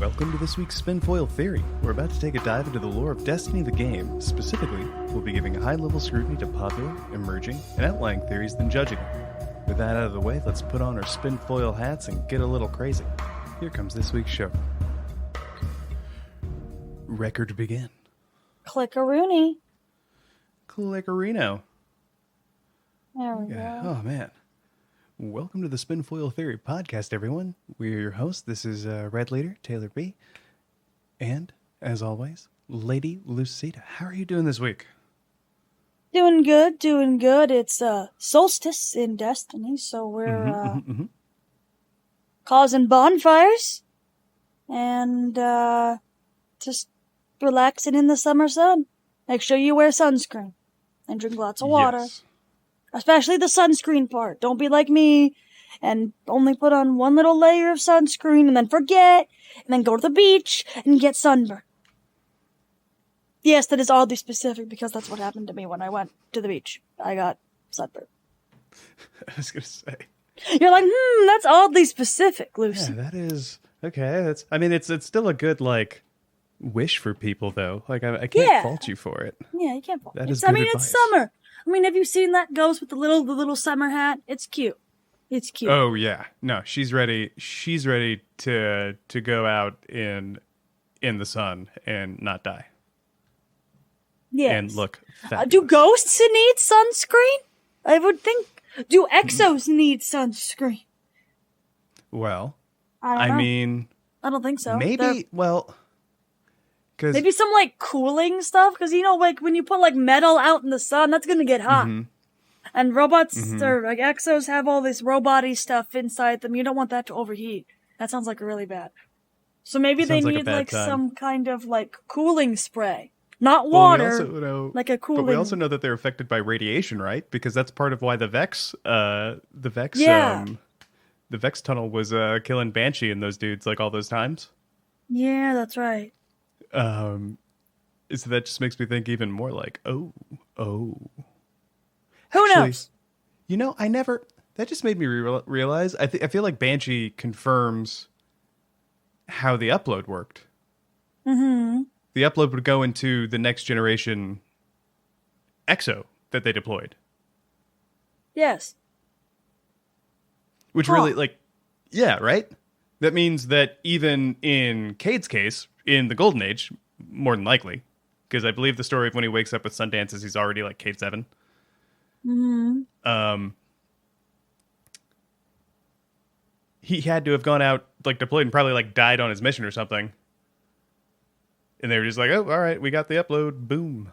Welcome to this week's Spinfoil Theory. We're about to take a dive into the lore of Destiny the game. Specifically, we'll be giving a high-level scrutiny to popular, emerging, and outlying theories, then judging them. With that out of the way, let's put on our Spinfoil hats and get a little crazy. Here comes this week's show. Record begin. Click-a-rooney. Clickerino. There we go. Oh, man. Welcome to the Spinfoil Theory podcast, everyone. We're your hosts. This is LadyLucida, Taylor B. And, as always, LadyLucida. How are you doing this week? Doing good, doing good. It's Solstice in Destiny, so we're causing bonfires and just relaxing in the summer sun. Make sure you wear sunscreen and drink lots of water. Yes. Especially the sunscreen part. Don't be like me and only put on one little layer of sunscreen and then forget and then go to the beach and get sunburned. Yes, that is oddly specific because that's what happened to me when I went to the beach. I got sunburned. I was going to say. You're like, that's oddly specific, Lucy. Yeah, that is... Okay, that's... I mean, it's still a good, wish for people, though. I can't fault you for it. Yeah, you can't fault that. It's summer. I mean, have you seen that ghost with the little summer hat? It's cute. It's cute. Oh yeah, no, she's ready. She's ready to go out in the sun and not die. Yes. And look. Fabulous. Do ghosts need sunscreen? I would think. Do exos need sunscreen? Well, I don't know. mean, I don't think so. Maybe. Maybe some cooling stuff, because when you put metal out in the sun, that's gonna get hot. Mm-hmm. And robots or exos have all this robot-y stuff inside them. You don't want that to overheat. That sounds really bad. So maybe they need some kind of cooling spray, not water, a cooling. But we also know that they're affected by radiation, right? Because that's part of why the Vex tunnel was killing Banshee and those dudes all those times. Yeah, that's right. So that just makes me think even more Who knows? That just made me realize, I feel like Banshee confirms how the upload worked. Mm-hmm. The upload would go into the next generation EXO that they deployed. Yes. Which really, yeah, right? That means that even in Cade's case, in the Golden Age, more than likely, because I believe the story of when he wakes up with Sundance is he's already Cade 7. Mm-hmm. He had to have gone out, deployed and probably died on his mission or something. And they were just oh, all right, we got the upload. Boom.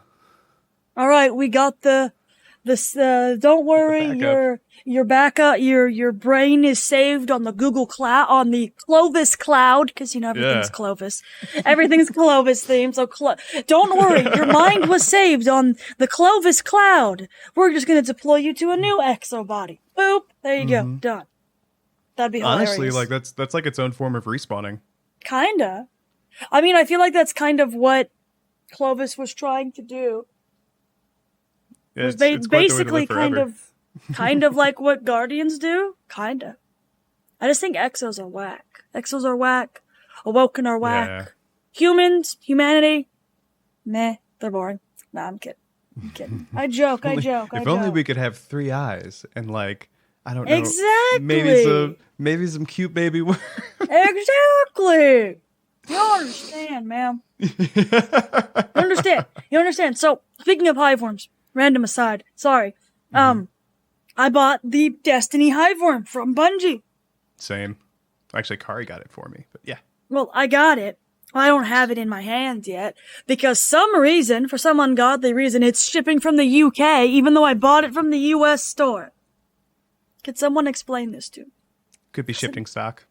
All right, we got don't worry, your backup, your brain is saved on the Google Cloud, on the Clovis Cloud, because everything's Clovis. Everything's Clovis themed, so don't worry, your mind was saved on the Clovis Cloud. We're just going to deploy you to a new exo body. Boop, there you go, done. That'd be hilarious. Honestly, that's its own form of respawning. Kinda. I mean, I feel like that's kind of what Clovis was trying to do. It's basically kind of like what Guardians do. Kinda. I just think exos are whack. Exos are whack. Awoken are whack. Yeah. Humanity, meh, they're boring. Nah, I'm kidding. I joke. If only we could have 3 eyes and I don't know. Exactly. Maybe some cute baby worms. Exactly. You understand, ma'am. You understand. So, speaking of hiveworms, random aside, sorry. I bought the Destiny hiveworm from Bungie. Same. Actually, Kari got it for me, but yeah. Well, I got it. I don't have it in my hands yet, because for some ungodly reason, it's shipping from the UK, even though I bought it from the US store. Could someone explain this to me? Could be shifting stock.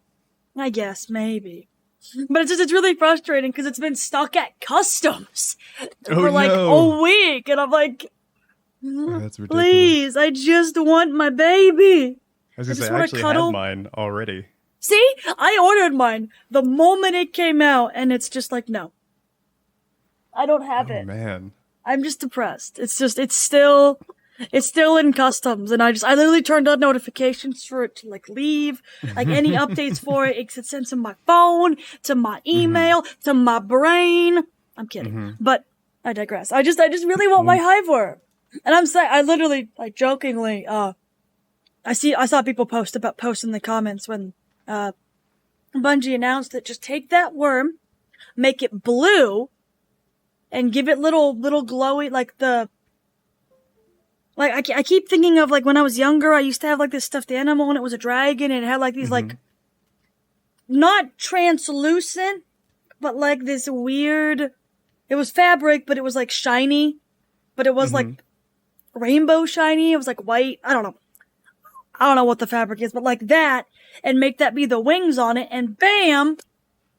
I guess, maybe. But it's really frustrating because it's been stuck at customs for a week, and I'm oh, that's ridiculous. Please, I just want my baby. I was going to say, I actually had mine already. See? I ordered mine the moment it came out, and it's just no. I don't have it. Oh, man. I'm just depressed. It's still It's still in customs, and I literally turned on notifications for it to like leave, like any updates for it. It sends to my phone, to my email, to my brain. I'm kidding, but I digress. I just really want my hive worm, and I'm saying, I literally, like, jokingly, I saw people post in the comments when Bungie announced that just take that worm, make it blue, and give it little glowy, I keep thinking of, like, when I was younger, I used to have, like, this stuffed animal, and it was a dragon, and it had, like, these, like, not translucent, but, like, this weird, it was fabric, but it was, like, shiny, but it was, like, rainbow shiny, it was, like, white, I don't know what the fabric is, but, like, that, and make that be the wings on it, and bam,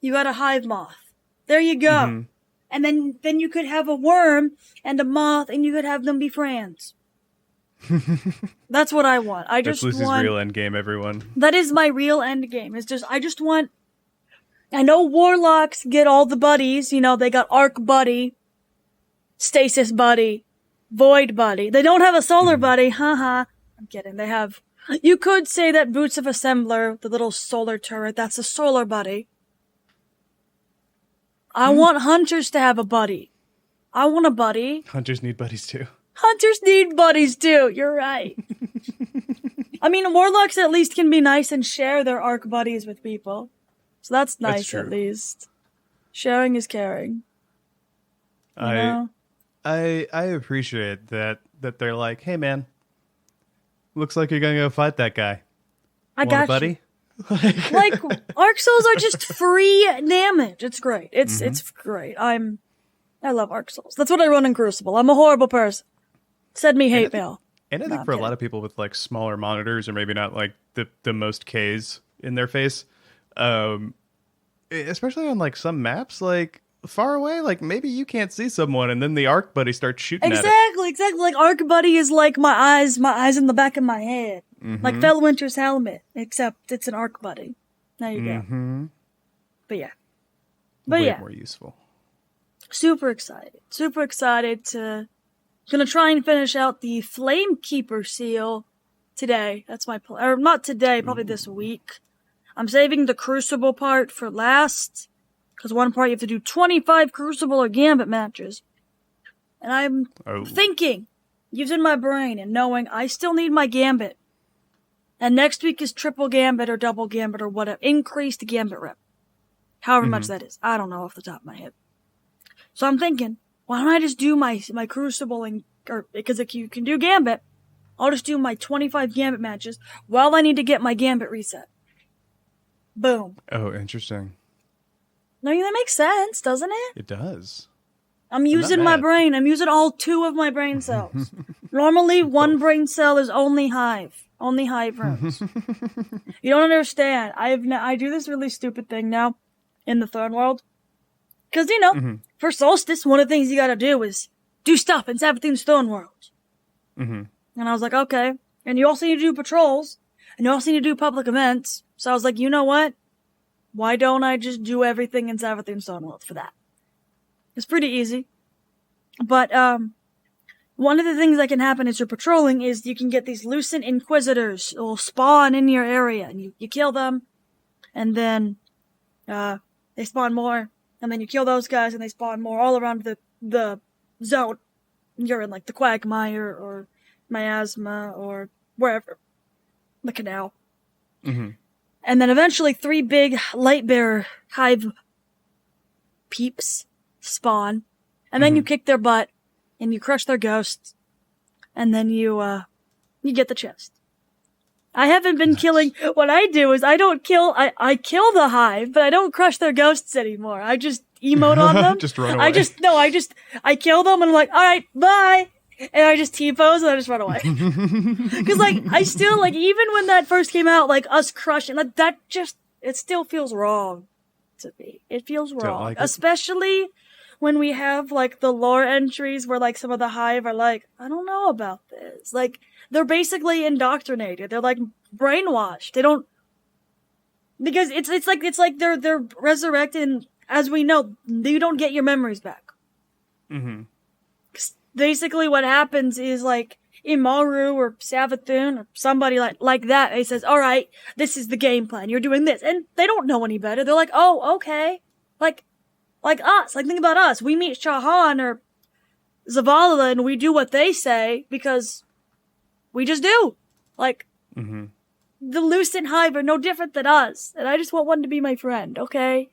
you got a hive moth. There you go. And then you could have a worm and a moth, and you could have them be friends. That's what I want. That's Lucy's real end game, everyone. That is my real end game. I know warlocks get all the buddies, you know, they got arc buddy, stasis buddy, void buddy. They don't have a solar buddy, haha. I'm kidding. You could say that Boots of Assembler, the little solar turret, that's a solar buddy. I want hunters to have a buddy. I want a buddy. Hunters need buddies too. Hunters need buddies too. You're right. I mean, warlocks at least can be nice and share their arc buddies with people. So that's nice, at least. Sharing is caring. I appreciate that they're like, hey man, looks like you're gonna go fight that guy. I got you, buddy. Like, arc souls are just free damage. It's great. It's great. I love arc souls. That's what I run in Crucible. I'm a horrible person. Send me hate mail. And I think for a lot of people with like smaller monitors, or maybe not like the most Ks in their face, especially on like some maps, like far away, like maybe you can't see someone, and then the arc buddy starts shooting at it. Exactly. Like arc buddy is like my eyes in the back of my head, like Fellwinter's helmet, except it's an arc buddy. There you go. But yeah, way more useful. Super excited to. Gonna try and finish out the Flamekeeper seal today. That's my plan. Or not today, probably this week. I'm saving the Crucible part for last, because one part you have to do 25 Crucible or Gambit matches. And I'm thinking, using my brain and knowing I still need my Gambit. And next week is triple Gambit or double Gambit or whatever. Increased Gambit rep. However much that is. I don't know off the top of my head. So I'm thinking, why don't I just do my Crucible because if you can do Gambit, I'll just do my 25 Gambit matches while I need to get my Gambit reset. Boom. Oh, interesting. No, that makes sense, doesn't it? It does. I'm using my brain. I'm using all 2 of my brain cells. Normally, one brain cell is only hive rooms. You don't understand. I do this really stupid thing now in the Throne World. Because, for Solstice, one of the things you gotta do is do stuff in 17's Throne World. And I was like, okay. And you also need to do patrols. And you also need to do public events. So I was like, you know what? Why don't I just do everything in 17's Throne World for that? It's pretty easy. But, one of the things that can happen as you're patrolling is you can get these Lucent Inquisitors who will spawn in your area. And you kill them. And then, they spawn more. And then you kill those guys and they spawn more all around the zone. You're in like the Quagmire or Miasma or wherever. The canal. And then eventually 3 big Lightbearer hive peeps spawn. And then you kick their butt and you crush their ghosts. And then you get the chest. I haven't been killing. What I do is I kill the hive, but I don't crush their ghosts anymore. I just emote on them. Just run away. I kill them and I'm like, all right, bye. And I just T-pose and I just run away. Cause like, I still like, even when that first came out, like us crushing, like it still feels wrong to me. It feels wrong. Like especially when we have like the lore entries where like some of the hive are like, I don't know about this. Like, they're basically indoctrinated. They're like brainwashed. They don't, because it's like they're resurrected, and as we know, you don't get your memories back. Basically what happens is like, Imaru or Savathun or somebody like that. And he says, all right, this is the game plan. You're doing this. And they don't know any better. They're like, oh, okay. Like us. Like, think about us. We meet Shahan or Zavala and we do what they say because we just do. Like, the Lucent Hive are no different than us. And I just want one to be my friend, okay?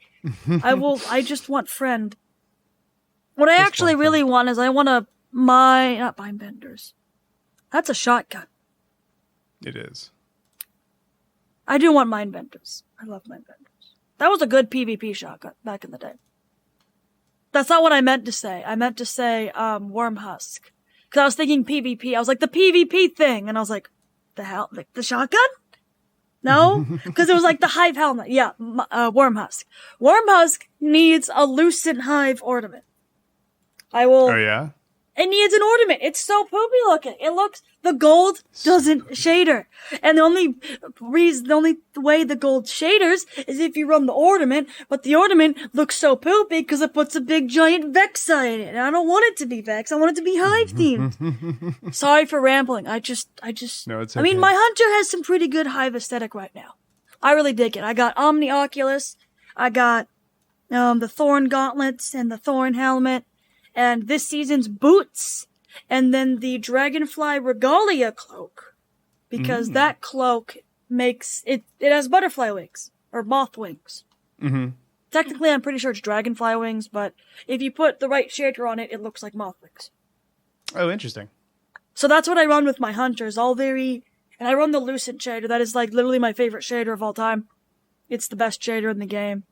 I just want friend. What I actually really want is I want not Mindbenders. That's a shotgun. It is. I do want Mindbenders. I love Mindbenders. That was a good PvP shotgun back in the day. That's not what I meant to say. I meant to say, Wormhusk. Cause I was thinking PvP. I was like, the PvP thing. And I was like, the hell? Like, the shotgun? No? Cause it was like the Hive helmet. Yeah, Wormhusk. Wormhusk needs a Lucent Hive ornament. Oh, yeah? It needs an ornament. It's so poopy looking. The gold doesn't shader. And the only way the gold shaders is if you run the ornament, but the ornament looks so poopy because it puts a big giant Vexa in it. And I don't want it to be Vex. I want it to be Hive themed. Sorry for rambling. No, it's okay. I mean, my Hunter has some pretty good Hive aesthetic right now. I really dig it. I got Omni Oculus. I got, the Thorn Gauntlets and the Thorn Helmet. And this season's boots, and then the Dragonfly Regalia cloak, because that cloak makes it has butterfly wings, or moth wings. Technically, I'm pretty sure it's dragonfly wings, but if you put the right shader on it, it looks like moth wings. Oh, interesting. So that's what I run with my Hunters, and I run the Lucent shader. That is like literally my favorite shader of all time. It's the best shader in the game.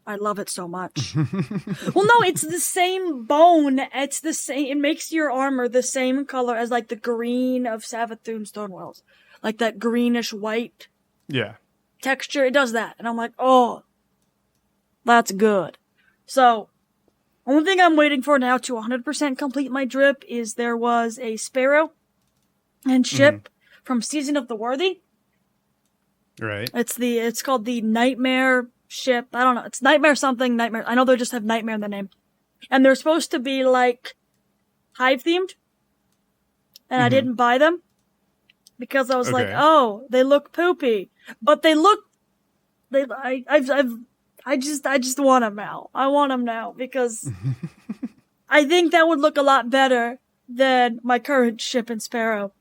I love it so much. Well, no, it's the same bone. It's the same. It makes your armor the same color as like the green of Savathun Stonewells. Like that greenish white texture. It does that. And I'm like, oh, that's good. So, only thing I'm waiting for now to 100% complete my drip is there was a Sparrow and ship from Season of the Worthy. Right. It's called the Nightmare ship. I don't know. It's Nightmare something. Nightmare. I know they just have Nightmare in the name. And they're supposed to be like Hive themed. And I didn't buy them because I was like, oh, they look poopy, but I just want them now. I want them now because I think that would look a lot better than my current ship and Sparrow.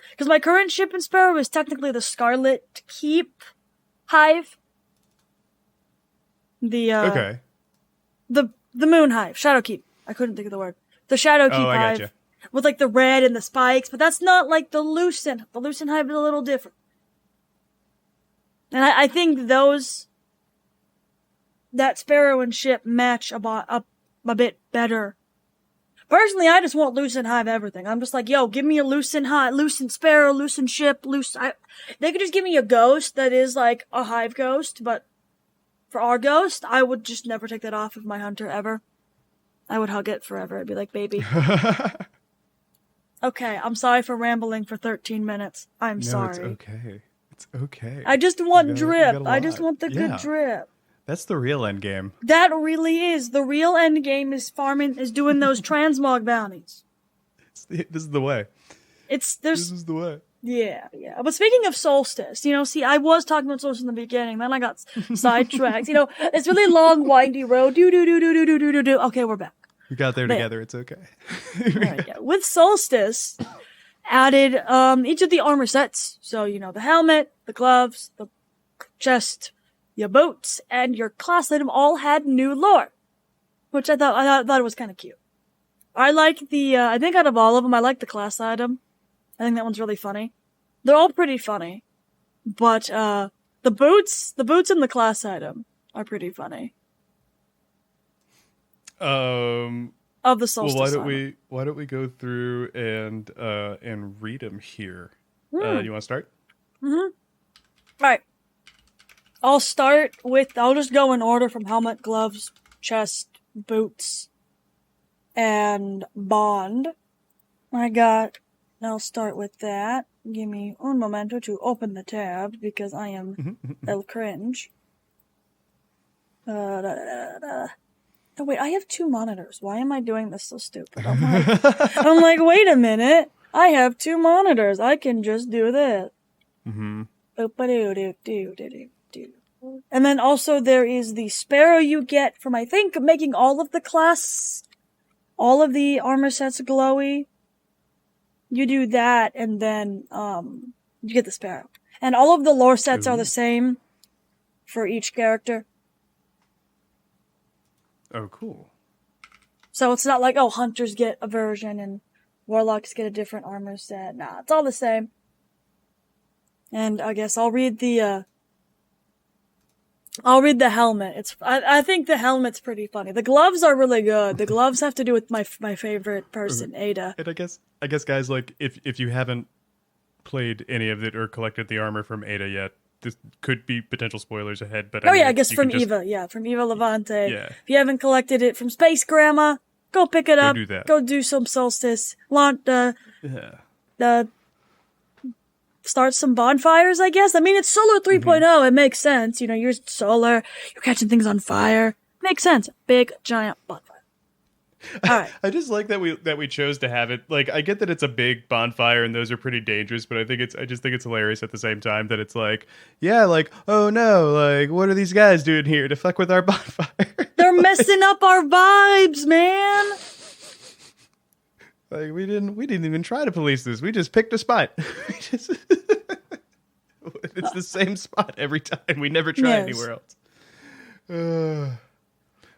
Because my current ship and Sparrow is technically the Scarlet Keep Hive. The Moon Hive. Shadow Keep. I couldn't think of the word. The Shadow Keep Hive. Gotcha. With like the red and the spikes, but that's not like the Lucent. The Lucent Hive is a little different. And I think that Sparrow and ship match a bit better. Personally, I just want Lucent Hive everything. I'm just like, yo, give me a Lucent Hive, Lucent Sparrow, Lucent ship, they could just give me a ghost that is like a Hive ghost, but for our ghost, I would just never take that off of my Hunter ever. I would hug it forever. I'd be like, baby. Okay, I'm sorry for rambling for 13 minutes. I'm sorry. It's okay. It's okay. I just want drip. I just want the good drip. That's the real end game. That really is. The real end game is doing those transmog bounties. This is the way. This is the way. Yeah. But speaking of Solstice, see, I was talking about Solstice in the beginning, then I got sidetracked. It's really long, windy road. Do. Okay, we're back. We got there together. It's okay. Right, yeah. With Solstice, added each of the armor sets. So, the helmet, the gloves, the chest, your boots, and your class item all had new lore, which I thought it was kind of cute. I like I think out of all of them, I like the class item. I think that one's really funny. They're all pretty funny, but the boots and the class item are pretty funny. Of the Solstice. Well, why don't we go through and read them here? You want to start? All right. I'll just go in order from helmet, gloves, chest, boots, and bond. I'll start with that. Give me un momento to open the tab because I am el cringe. Oh, wait, I have two monitors. Why am I doing this so stupid? I'm like, wait a minute. I have 2 monitors. I can just do this. Mm-hmm. And then also there is the Sparrow you get from, I think, making all of the armor sets glowy. You do that, and then you get the Sparrow. And all of the lore sets are the same for each character. Oh, cool. So it's not like, hunters get a version and warlocks get a different armor set. Nah, it's all the same. And I guess I'll read the helmet. I think the helmet's pretty funny. The gloves are really good. The gloves have to do with my favorite person, Ada. And I guess guys, like if you haven't played any of it or collected the armor from Ada yet, this could be potential spoilers ahead. But I guess from Eva. Yeah, from Eva Levante. Yeah. If you haven't collected it from Space Grandma, go pick it up. Do that. Go do some Solstice. Start some bonfires, I guess. I mean, it's Solar 3.0. It makes sense. You're solar. You're catching things on fire. Makes sense. Big, giant bonfire. All right. I just like that we chose to have it. Like, I get that it's a big bonfire and those are pretty dangerous, but I just think it's hilarious at the same time that it's like, yeah, like, oh no, like, what are these guys doing here to fuck with our bonfire? They're messing up our vibes, man. Like, we didn't even try to police this. We just picked a spot. It's the same spot every time. We never try anywhere else.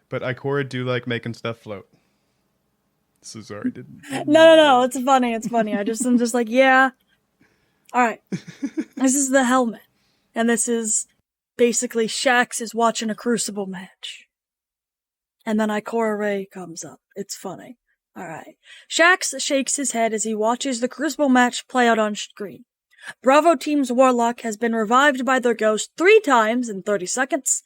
But Ikora do like making stuff float. So sorry, didn't. No. It's funny. I'm just like, yeah. All right. This is the helmet, and this is basically Shax is watching a Crucible match, and then Ikora Ray comes up. It's funny. All right. Shax shakes his head as he watches the Crucible match play out on screen. Bravo Team's Warlock has been revived by their ghost 3 times in 30 seconds,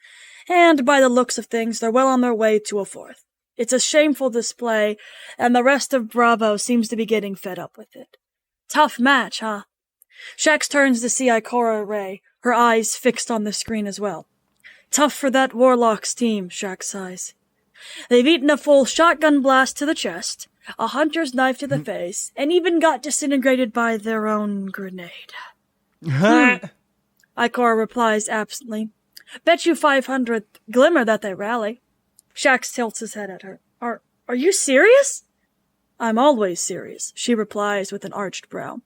and by the looks of things, they're well on their way to a 4th. It's a shameful display, and the rest of Bravo seems to be getting fed up with it. Tough match, huh? Shax turns to see Ikora Ray, her eyes fixed on the screen as well. Tough for that Warlock's team, Shax sighs. They've eaten a full shotgun blast to the chest, a hunter's knife to the face, and even got disintegrated by their own grenade. Ikora replies absently. Bet you 500 glimmer that they rally. Shax tilts his head at her. Are you serious? I'm always serious, she replies with an arched brow.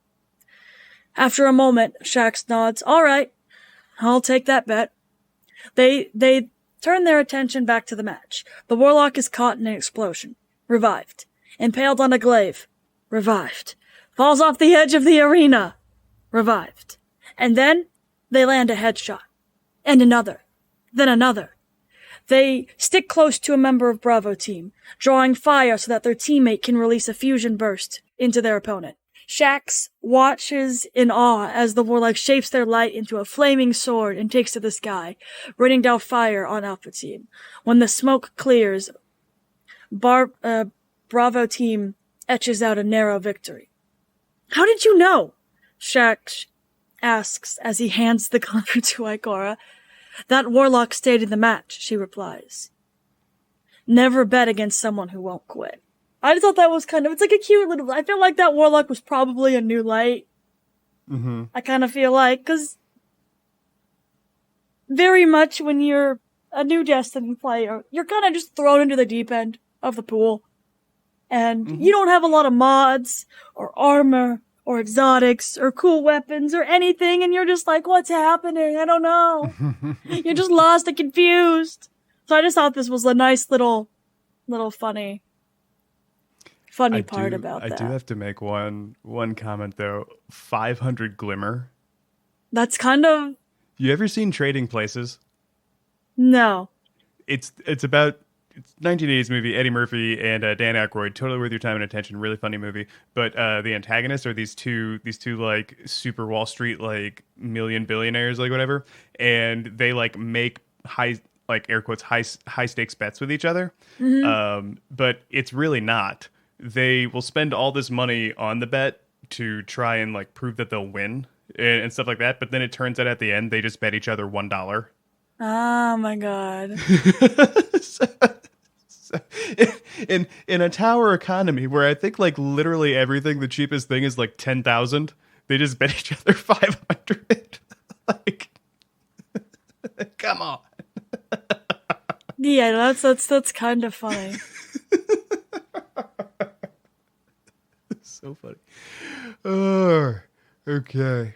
After a moment, Shax nods. All right, I'll take that bet. They turn their attention back to the match. The Warlock is caught in an explosion. Revived. Impaled on a glaive. Revived. Falls off the edge of the arena. Revived. And then they land a headshot. And another. Then another. They stick close to a member of Bravo Team, drawing fire so that their teammate can release a fusion burst into their opponent. Shax watches in awe as the Warlock shapes their light into a flaming sword and takes to the sky, raining down fire on Alpha Team. When the smoke clears, Bravo Team etches out a narrow victory. How did you know? Shax asks as he hands the glimmer to Ikora. That Warlock stayed in the match, she replies. Never bet against someone who won't quit. I thought that was it's like a cute little, I feel like that Warlock was probably a new light. Mm-hmm. I kind of feel like, cause very much when you're a new Destiny player, you're kind of just thrown into the deep end of the pool. And you don't have a lot of mods, or armor, or exotics, or cool weapons, or anything, and you're just like, what's happening? I don't know. You're just lost and confused. So I just thought this was a nice little funny part about that. I do have to make one comment, though. 500 glimmer. That's kind of... You ever seen Trading Places? No. It's 1980s movie, Eddie Murphy and Dan Aykroyd, totally worth your time and attention, really funny movie. But the antagonists are these two like super Wall Street like million billionaires, like whatever, and they like make high, like air quotes, high stakes bets with each other. Mm-hmm. But it's really not. They will spend all this money on the bet to try and like prove that they'll win and stuff like that. But then it turns out at the end they just bet each other $1. Oh my god. So in a tower economy where I think like literally everything, the cheapest thing is like 10,000. They just bet each other 500. Like, come on. Yeah, that's kind of funny. So funny. Oh, okay.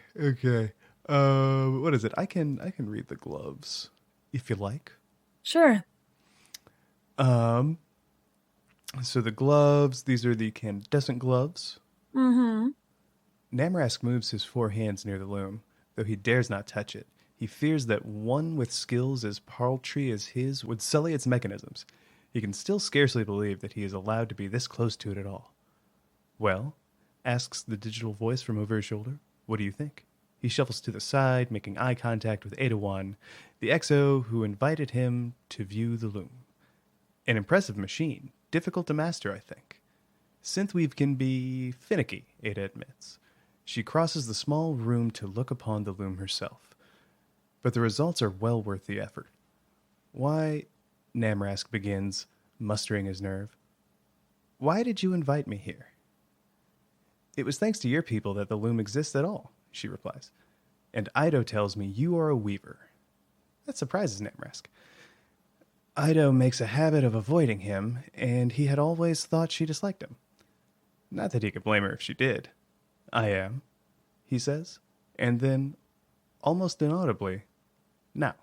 What is it? I can read the gloves if you like. Sure. So the gloves, these are the Candescent gloves. Mm-hmm. Namrask moves his 4 hands near the loom, though he dares not touch it. He fears that one with skills as paltry as his would sully its mechanisms. He can still scarcely believe that he is allowed to be this close to it at all. Well, asks the digital voice from over his shoulder, what do you think? He shuffles to the side, making eye contact with Ada-1, the XO who invited him to view the loom. An impressive machine, difficult to master, I think. Synthweave can be finicky, Ada admits. She crosses the small room to look upon the loom herself. But the results are well worth the effort. Why, Namrask begins, mustering his nerve. Why did you invite me here? It was thanks to your people that the loom exists at all, she replies. And Ido tells me you are a weaver. That surprises Namrask. Ido makes a habit of avoiding him, and he had always thought she disliked him. Not that he could blame her if she did. I am, he says, and then, almost inaudibly, now.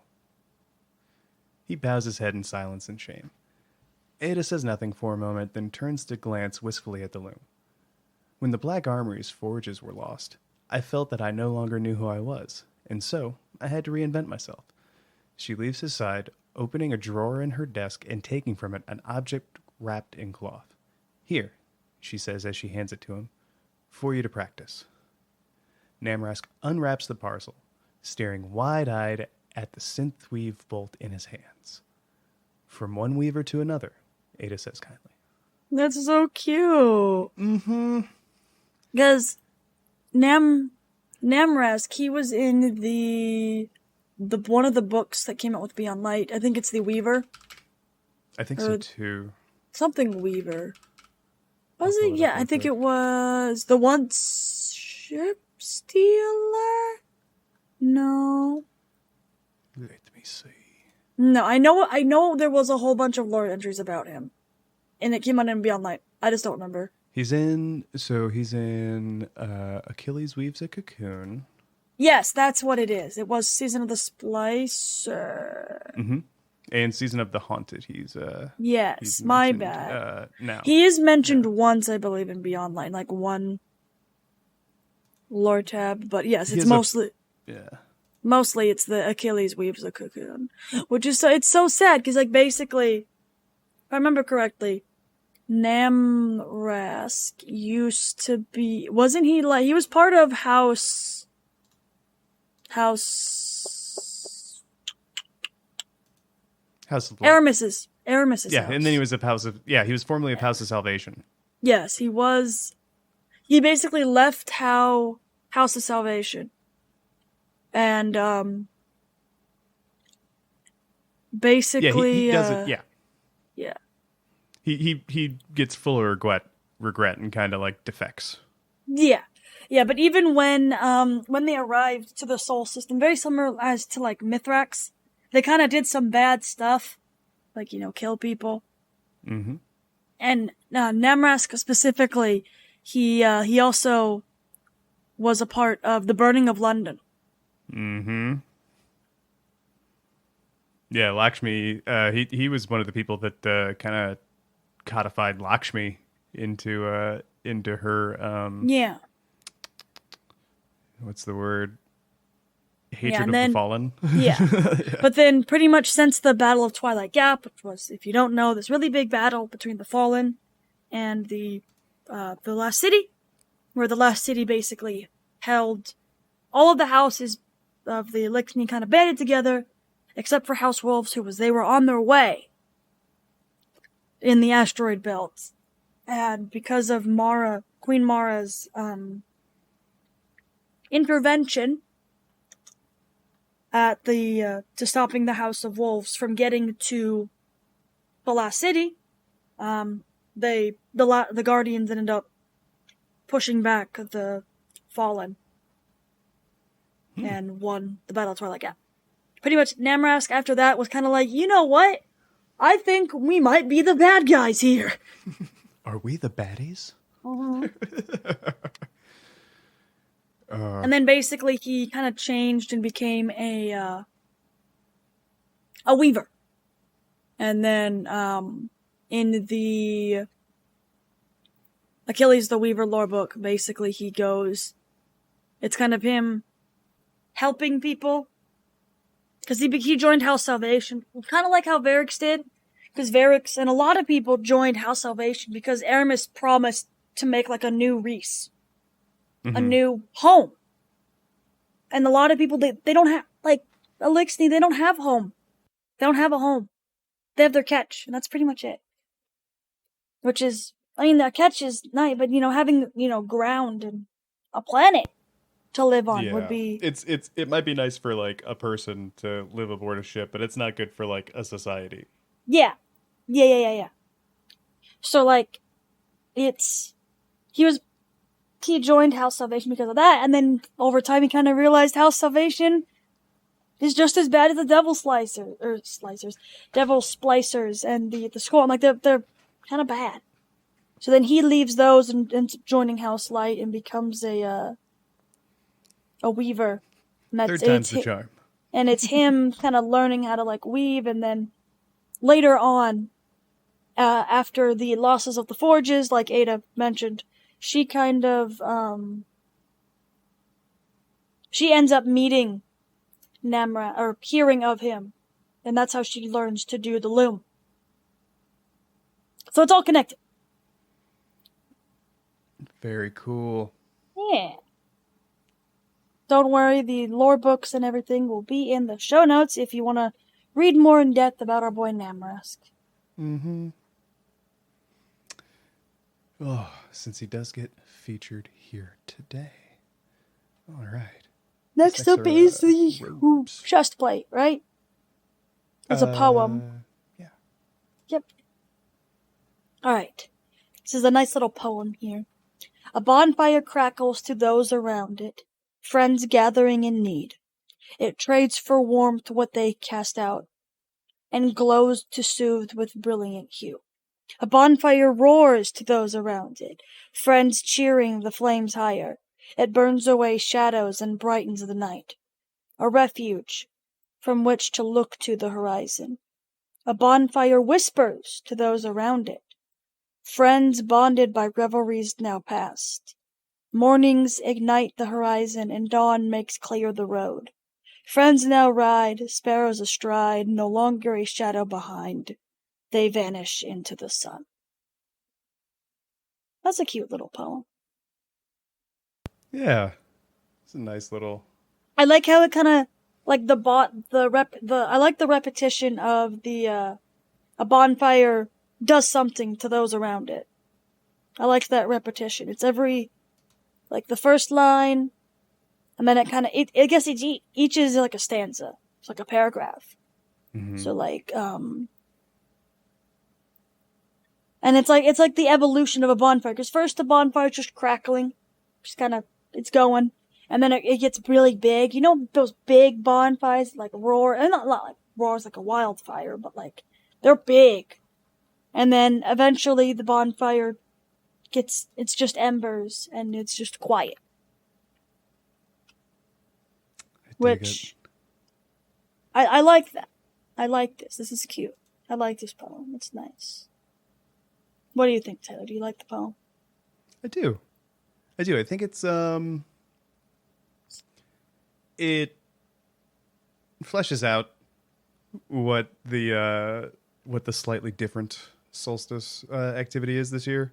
He bows his head in silence and shame. Ada says nothing for a moment, then turns to glance wistfully at the loom. When the Black Armory's forges were lost, I felt that I no longer knew who I was, and so I had to reinvent myself. She leaves his side, opening a drawer in her desk and taking from it an object wrapped in cloth. Here, she says as she hands it to him, for you to practice. Namrask unwraps the parcel, staring wide-eyed at the synthweave bolt in his hands. From one weaver to another, Ada says kindly. That's so cute. Mm-hmm. Because Namrask, he was in the one of the books that came out with Beyond Light. I think it's the Weaver. I think so too. Something Weaver. Was it? Yeah, I think it was the one Ship Stealer? No. Let me see. No, I know there was a whole bunch of lore entries about him. And it came out in Beyond Light. I just don't remember. He's in Achilles Weaves a Cocoon. Yes, that's what it is. It was Season of the Splicer. Mm-hmm. And Season of the Haunted. He's my bad. Now. He is mentioned once, I believe, in Beyond Light, like one lore tab. But yes, it's mostly it's the Achilles Weaves a Cocoon. Which is it's so sad, because like basically, if I remember correctly, Namrask used to be, wasn't he like, he was part of House of Aramis's house. And then he was he was formerly of House of Salvation. Yes, he was. He basically left House of Salvation. And, basically, he does it, yeah. Yeah. He gets full of regret and kind of like defects. Yeah. Yeah, but even when they arrived to the Sol system, very similar as to like Mithrax, they kind of did some bad stuff, like, kill people. Mm-hmm. And Namrask specifically, he also was a part of the burning of London. Mm-hmm. Yeah, Lakshmi, he was one of the people that kind of codified Lakshmi into her what's the word? Hatred of the fallen. Yeah. But then pretty much since the Battle of Twilight Gap, which was, if you don't know, this really big battle between the Fallen and the Last City, where the Last City basically held all of the houses of the Elixir kind of banded together, except for House Wolves, they were on their way in the asteroid belts. And because of Queen Mara's intervention at to stopping the House of Wolves from getting to the Last City, the Guardians ended up pushing back the Fallen and won the Battle of Twilight Gap. Pretty much, Namrask after that was kind of like, you know what? I think we might be the bad guys here. Are we the baddies? Uh-huh. And then basically he kind of changed and became a weaver. And then in the Achilles the Weaver lore book, basically he goes, it's kind of him helping people. Because he joined House Salvation, kind of like how Varix did. Because Varix and a lot of people joined House Salvation because Aramis promised to make like a new Reese. A new home. And a lot of people, they don't have, like, Elixni, they don't have home. They don't have a home. They have their catch, and that's pretty much it. Which is, I mean, that catch is nice, but, having, ground and a planet to live on would be... It might be nice for, like, a person to live aboard a ship, but it's not good for, like, a society. Yeah. Yeah. So, like, he joined House Salvation because of that, and then over time he kind of realized House Salvation is just as bad as the Devil Devil Splicers and the Skull. Like, they're kind of bad. So then he leaves those and ends up joining House Light and becomes a weaver. And Third time's the charm. And it's him kind of learning how to, like, weave, and then later on, after the losses of the Forges, like Ada mentioned, she kind of, she ends up meeting Namra, or hearing of him, and that's how she learns to do the loom. So it's all connected. Very cool. Yeah. Don't worry, the lore books and everything will be in the show notes if you want to read more in depth about our boy Namrask. Oh, since he does get featured here today. All right. Next up is the chest plate, right? It's a poem. Yeah. Yep. All right. This is a nice little poem here. A bonfire crackles to those around it, friends gathering in need. It trades for warmth what they cast out, and glows to soothe with brilliant hue. A bonfire roars to those around it, friends cheering the flames higher. It burns away shadows and brightens the night. A refuge from which to look to the horizon. A bonfire whispers to those around it. Friends bonded by revelries now past. Mornings ignite the horizon and dawn makes clear the road. Friends now ride, sparrows astride, no longer a shadow behind. They vanish into the sun. That's a cute little poem. Yeah. It's a nice little... I like how it kind of, like I like the repetition of a bonfire does something to those around it. I like that repetition. It's every, like the first line, and then it kind of, I guess each is like a stanza. It's like a paragraph. So like, and it's like the evolution of a bonfire. Because first the bonfire is just crackling, just kind of, it's going. And then it gets really big. You know those big bonfires, like roar, and not like roars like a wildfire, but like, they're big. And then eventually the bonfire it's just embers, and it's just quiet. Which, I like that. I like this. This is cute. I like this poem. It's nice. What do you think, Taylor? Do you like the poem? I do. I think it's, it fleshes out what the slightly different Solstice activity is this year.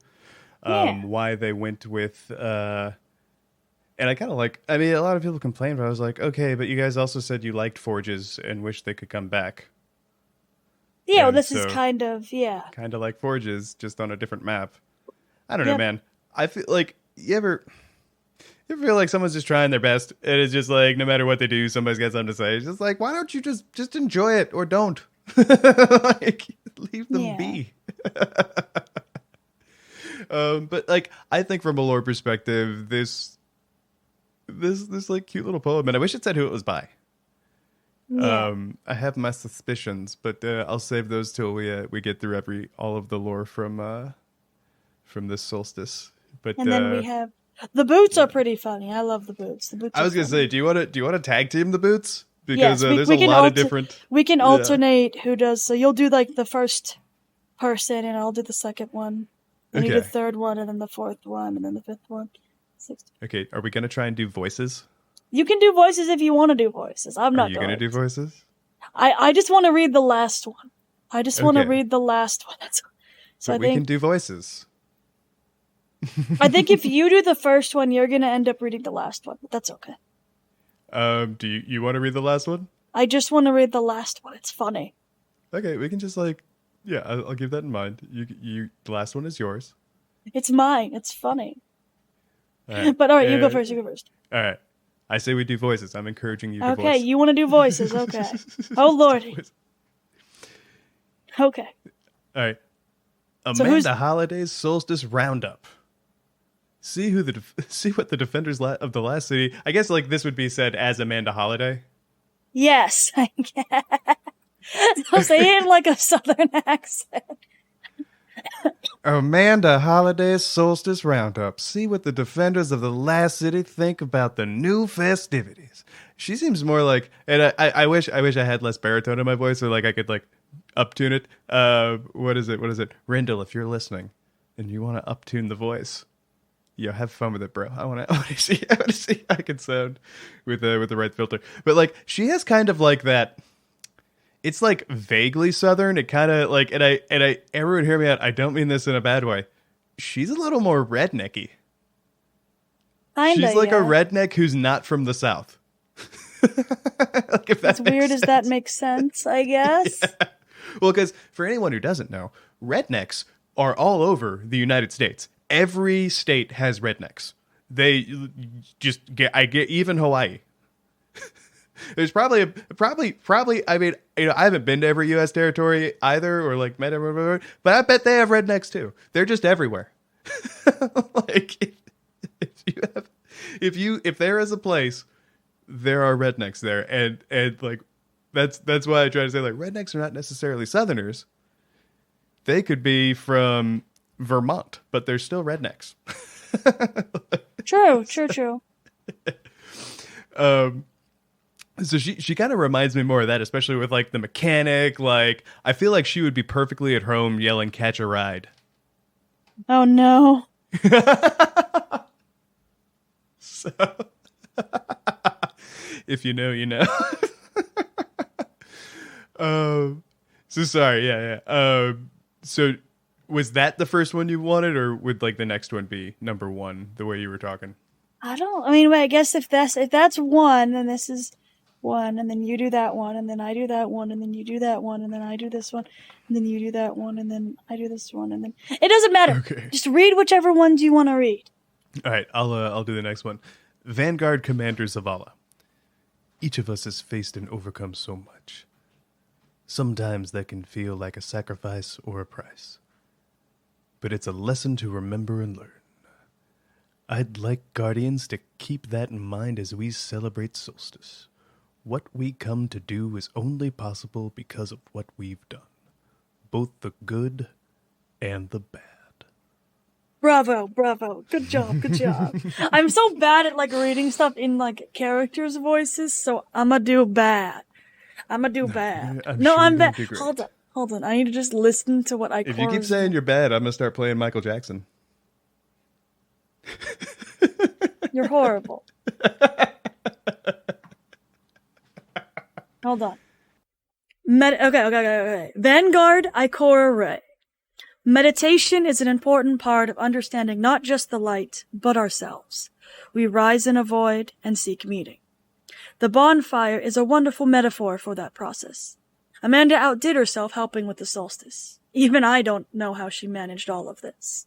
Why they went with, and I kind of like, I mean, a lot of people complained, but I was like, okay, but you guys also said you liked Forges and wish they could come back. Yeah, well, this is kind of like Forges, just on a different map. I don't know, man. I feel like, you ever feel like someone's just trying their best, and it's just like, no matter what they do, somebody's got something to say. It's just like, why don't you just enjoy it, or don't? Like, leave them be. But like, I think from a lore perspective, this like cute little poem, and I wish it said who it was by. Yeah. I have my suspicions, but I'll save those till we get through all of the lore from this solstice. But And then we have the boots are pretty funny. I love the boots. The boots. I was gonna say, do you want to tag team the boots? Because Yes, there's a lot of different. We can alternate who does. So you'll do like the first person, and I'll do the second one. Then you do the third one, and then the fourth one, and then the fifth one, sixth. Okay, are we gonna try and do voices? You can do voices if you want to do voices. I'm not. Are you gonna do voices? I just want to read the last one. I just want to read the last one. So we can do voices. I think if you do the first one, you're gonna end up reading the last one. But that's okay. Do you want to read the last one? I just want to read the last one. It's funny. Okay, we can just I'll keep that in mind. The last one is yours. It's mine. It's funny. Right. But all right, you go first. You go first. All right. I say we do voices. I'm encouraging you to voice. Okay, you want to do voices. Okay. Oh, Lordy. Okay. All right. Amanda Holliday's Solstice Roundup. See what the defenders of the last city. I guess like this would be said as Amanda Holliday. Yes. I'll say it in like a southern accent. Amanda Holliday's Solstice Roundup. See what the defenders of the last city think about the new festivities. She seems more like, and I wish I had less baritone in my voice, so like I could like uptune it. What is it? Rindle, if you're listening and you want to uptune the voice, have fun with it, bro. I want to see how I can sound with the right filter. But like, she has kind of like that. It's like vaguely southern. It kind of like, and everyone hear me out. I don't mean this in a bad way. She's a little more rednecky. She's like a redneck who's not from the South. Like if as weird as that makes sense, I guess. Yeah. Well, because for anyone who doesn't know, rednecks are all over the United States. Every state has rednecks. They just I get even Hawaii. There's probably. I mean, I haven't been to every U.S. territory either, or like met everywhere, but I bet they have rednecks too. They're just everywhere. Like if there is a place, there are rednecks there, and like that's why I try to say like rednecks are not necessarily Southerners. They could be from Vermont, but they're still rednecks. True. So she kind of reminds me more of that, especially with like the mechanic. Like I feel like she would be perfectly at home yelling "Catch a ride." Oh no. So if you know, you know. So sorry, yeah. So was that the first one you wanted, or would like the next one be number one? The way you were talking. I guess if that's one, then this is one, and then you do that one, and then I do that one, and then you do that one, and then I do this one, and then you do that one, and then I do this one, and then it doesn't matter. Okay. Just read whichever ones you want to read. All right, I'll do the next one. Vanguard Commander Zavala. Each of us has faced and overcome so much. Sometimes that can feel like a sacrifice or a price. But it's a lesson to remember and learn. I'd like Guardians to keep that in mind as we celebrate Solstice. What we come to do is only possible because of what we've done. Both the good and the bad. Bravo. Good job. I'm so bad at like reading stuff in like characters' voices, so I'ma do bad. I'm bad. Hold on. I need to just listen to what I If you keep saying you're bad, I'm gonna start playing Michael Jackson. You're horrible. Hold on. Okay. Vanguard Ikora Ray. Meditation is an important part of understanding not just the light, but ourselves. We rise in a void and seek meaning. The bonfire is a wonderful metaphor for that process. Amanda outdid herself helping with the solstice. Even I don't know how she managed all of this.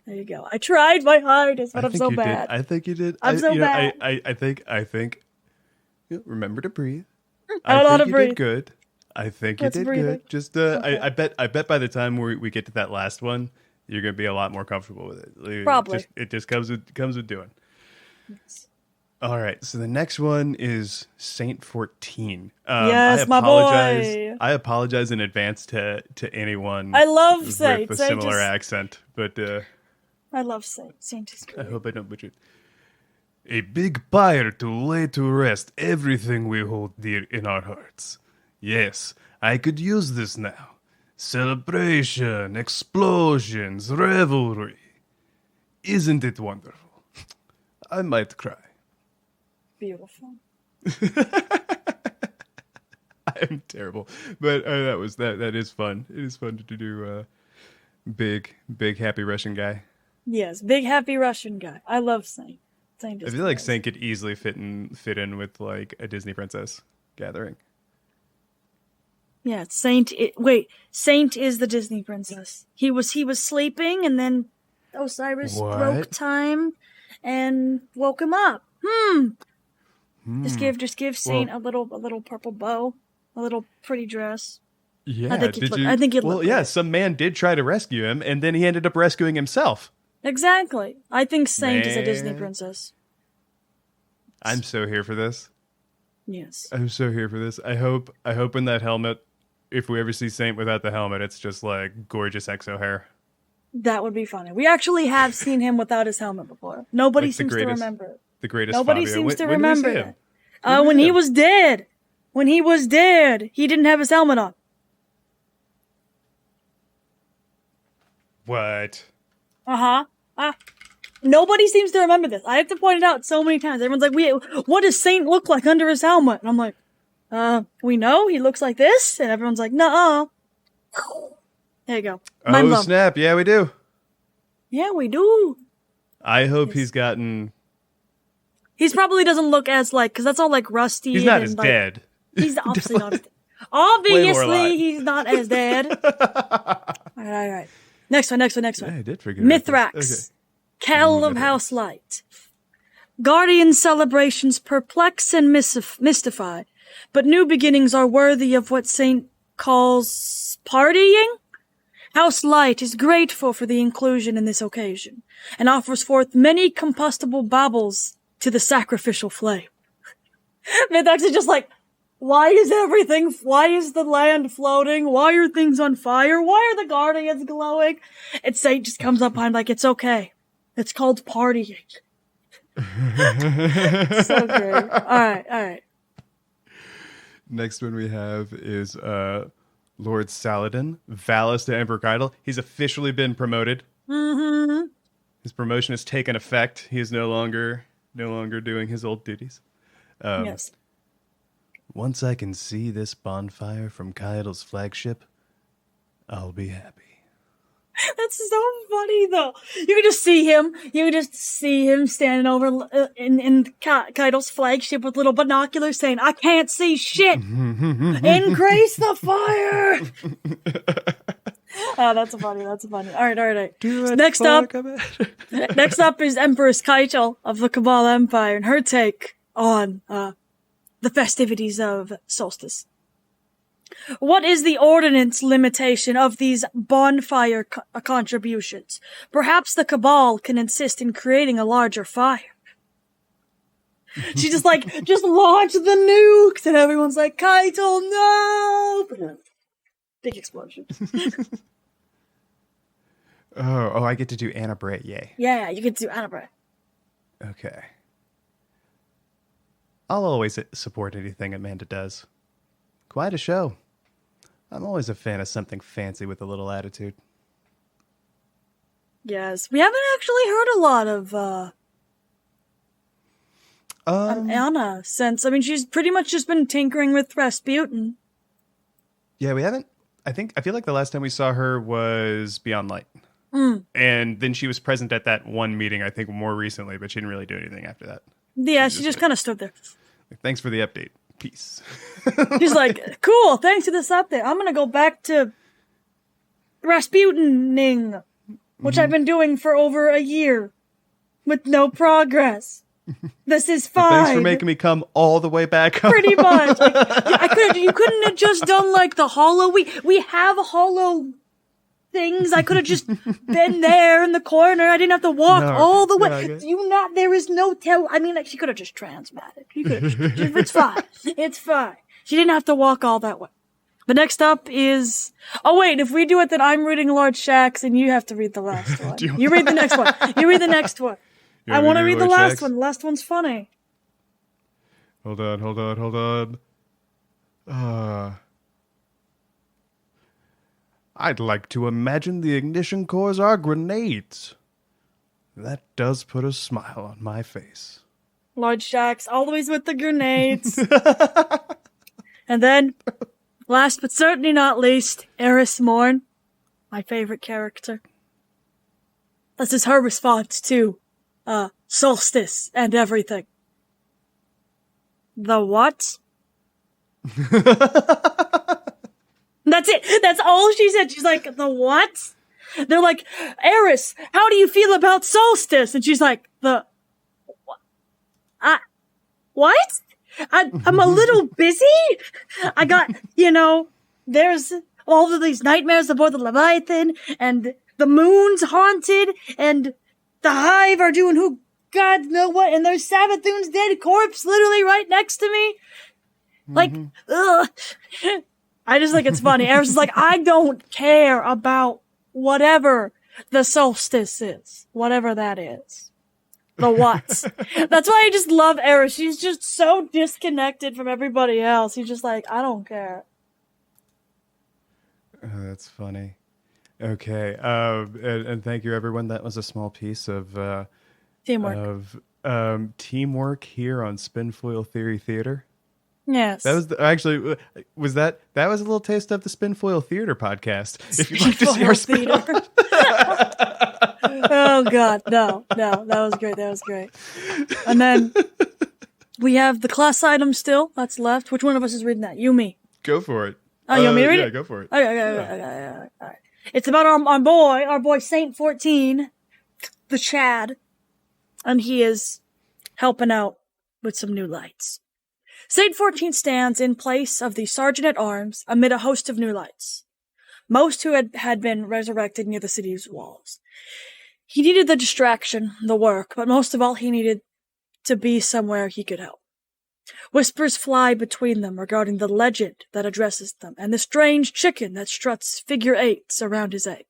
There you go. I tried my hardest, but I'm so bad. I think you did. I'm so bad. I think. Remember to breathe. I don't know how to breathe. Did good. I think you did good. Just okay. I bet by the time we get to that last one, you're gonna be a lot more comfortable with it. Probably. It just comes with doing. Yes. All right, so the next one is Saint 14. Yes, my boy. I apologize in advance to anyone. I love Saint. With a similar accent, but I love Saint. Saint is great. I hope I don't butcher it. A big pyre to lay to rest everything we hold dear in our hearts. Yes, I could use this now. Celebration, explosions, revelry. Isn't it wonderful? I might cry. Beautiful. I'm terrible, but that is fun. It is fun to do. Big happy Russian guy. Yes, big happy Russian guy. I love Saint. I feel like Saint could easily fit in with like a Disney princess gathering. Yeah, Saint is the Disney princess. He was sleeping, and then Osiris broke time and woke him up. Just give Saint a little purple bow, a little pretty dress. Yeah, I think he'd look yeah, some man did try to rescue him, and then he ended up rescuing himself. Exactly. I think Saint is a Disney princess. I'm so here for this. Yes. I'm so here for this. I hope in that helmet, if we ever see Saint without the helmet, it's just like gorgeous exo hair. That would be funny. We actually have seen him without his helmet before. Nobody seems to remember it. The greatest Nobody Fabio. seems to remember it. When he was dead. When he was dead, he didn't have his helmet on. What? Nobody seems to remember this. I have to point it out so many times. Everyone's like, what does Saint look like under his helmet? And I'm like, we know he looks like this. And everyone's like, nuh-uh. There you go. Oh, snap. Yeah, we do. Yeah, we do. I hope he's gotten... He probably doesn't look as because that's all rusty. He's not as dead. He's obviously not as dead. Obviously, he's not as dead. All right. Next one. Yeah, I did forget. Mithrax. Okay. Kell of House Light. Guardian celebrations perplex and mystify, but new beginnings are worthy of what Saint calls partying. House Light is grateful for the inclusion in this occasion, and offers forth many combustible baubles to the sacrificial flame. Mithrax is just why is the land floating? Why are things on fire? Why are the guardians glowing? And Saint just comes up behind it's okay. It's called partying. So great. All right. Next one we have is Lord Saladin, Valis to Emperor Keitel. He's officially been promoted. Mm-hmm. His promotion has taken effect. He is no longer doing his old duties. Yes. Once I can see this bonfire from Keitel's flagship, I'll be happy. That's so funny, though. You can just see him. You can just see him standing over in Keitel's flagship with little binoculars saying, I can't see shit. Increase the fire. Oh, that's funny. All right. Next up is Empress Keitel of the Cabal Empire and her take on the festivities of Solstice. What is the ordinance limitation of these bonfire contributions? Perhaps the Cabal can insist in creating a larger fire. She just launched the nukes and everyone's like, Keitel, no! Big explosion. Oh, I get to do Anna Bray, yay. Yeah, you get to do Anna Bray. Okay. I'll always support anything Amanda does. Quite a show. I'm always a fan of something fancy with a little attitude. Yes, we haven't actually heard a lot of Anna since. She's pretty much just been tinkering with Rasputin. Yeah, we haven't. I feel like the last time we saw her was Beyond Light. And then she was present at that one meeting, I think, more recently, but she didn't really do anything after that. Yeah, she just kind of stood there. Thanks for the update. Peace. She's like, cool, thanks for this update. I'm going to go back to Rasputining, which I've been doing for over a year with no progress. This is fine. Thanks for making me come all the way back home. Pretty much. You couldn't have just done the hollow. We have a hollow things. I could have just been there in the corner. I didn't have to walk all the way. There is no tell. I mean, like, she could have just transmatted. It's fine. It's fine. She didn't have to walk all that way. The next up is... Oh, wait. If we do it, then I'm reading Lord Shax, and you have to read the last one. You read the next one. You read the next one. I want to read the last one. The last one's funny. Hold on. I'd like to imagine the ignition cores are grenades. That does put a smile on my face. Lord Shax, always with the grenades. And then, last but certainly not least, Eris Morn, my favorite character. This is her response to Solstice and everything. The what? That's it. That's all she said. She's like, the what? They're like, Eris, how do you feel about Solstice? And she's like, what? I'm a little busy. I got, there's all of these nightmares aboard the Leviathan, and the moon's haunted, and the Hive are doing who God know what, and there's Savathun's dead corpse literally right next to me. Like, ugh. I just think it's funny. Eris is like, I don't care about whatever the solstice is. Whatever that is. The what. That's why I just love Eris. She's just so disconnected from everybody else. She's just like, I don't care. Oh, that's funny. Okay. And thank you, everyone. That was a small piece of teamwork. Teamwork here on Spinfoil Theory Theater. Yes. That was that was a little taste of the Spinfoil Theater podcast. If you'd like to see our theater. Oh God, no, that was great. And then we have the class item still that's left. Which one of us is reading that? You, me. Go for it. Oh, you want me to read it? Yeah, go for it. Okay. All right. It's about our boy Saint 14, the Chad, and he is helping out with some new lights. Saint 14 stands in place of the Sergeant at Arms amid a host of new lights, most who had been resurrected near the city's walls. He needed the distraction, the work, but most of all he needed to be somewhere he could help. Whispers fly between them regarding the legend that addresses them and the strange chicken that struts figure eights around his egg.